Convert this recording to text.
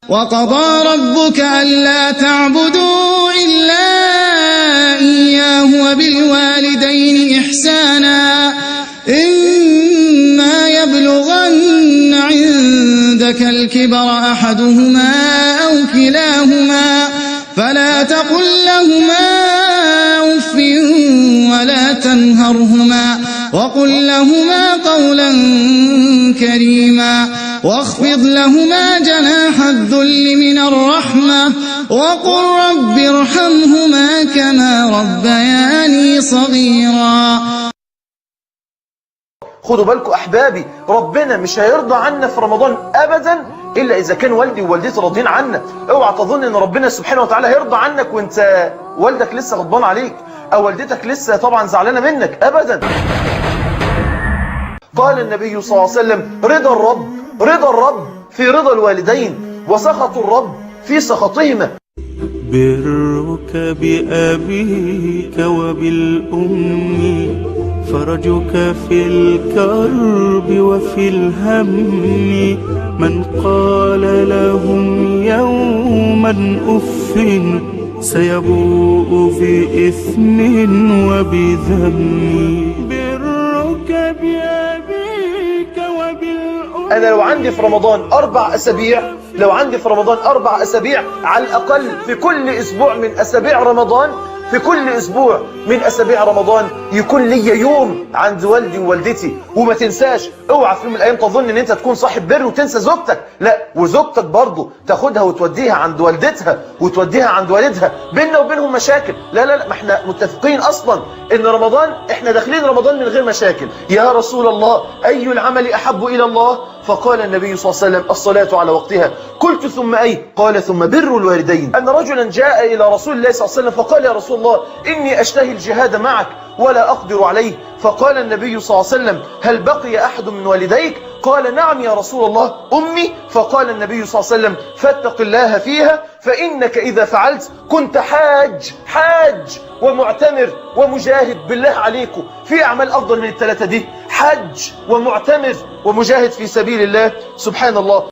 وقضى ربك ألا تعبدوا إلا إياه وبالوالدين إحسانا إما يبلغن عندك الكبر أحدهما أو كلاهما فلا تقل لهما أف ولا تنهرهما وقل لهما قولا كريما واخفض لهما جناح الذل من الرحمة وقل رب ارحمهما كما ربياني صغيرا. خدوا بالكم أحبابي، ربنا مش هيرضى عنا في رمضان أبدا إلا إذا كان والدي ووالدتي راضين عنا. اوعى تظن إن ربنا سبحانه وتعالى هيرضى عنك وانت والدك لسه غضبان عليك أو والدتك لسه طبعا زعلانة منك أبدا. قال النبي صلى الله عليه وسلم: رضا الرب في رضا الوالدين وسخط الرب في سخطهما. برك بأبيك وبالأم فرجك في الكرب وفي الهم من قال لهم يوما أف سيبوء بإثم وبذم. برك بأبيك وبالأم. أنا لو عندي في رمضان 4 أسابيع، على الأقل في كل أسبوع من أسابيع رمضان، يكون لي يوم عند والدي ووالدتي. وما تنساش، اوعى في يوم من الايام تظن ان انت تكون صاحب بر وتنسى زوجتك، لا، وزوجتك برضه تاخدها وتوديها عند والدتها وتوديها عند والدها. بيننا وبينهم مشاكل، لا، ما احنا متفقين اصلا ان رمضان احنا داخلين رمضان من غير مشاكل. يا رسول الله، اي العمل احب الى الله؟ فقال النبي صلى الله عليه وسلم: الصلاة على وقتها. قلت: ثم أي؟ قال: ثم بر الوالدين. أن رجلا جاء إلى رسول الله صلى الله عليه وسلم فقال: يا رسول الله، إني أشتهي الجهاد معك ولا أقدر عليه. فقال النبي صلى الله عليه وسلم: هل بقي أحد من والديك؟ قال: نعم يا رسول الله، أمي. فقال النبي صلى الله عليه وسلم: فاتق الله فيها، فإنك إذا فعلت كنت حاج ومعتمر ومجاهد. بالله عليكم، في أعمال أفضل من ال3 دي؟ حج ومعتمر ومجاهد في سبيل الله. سبحان الله.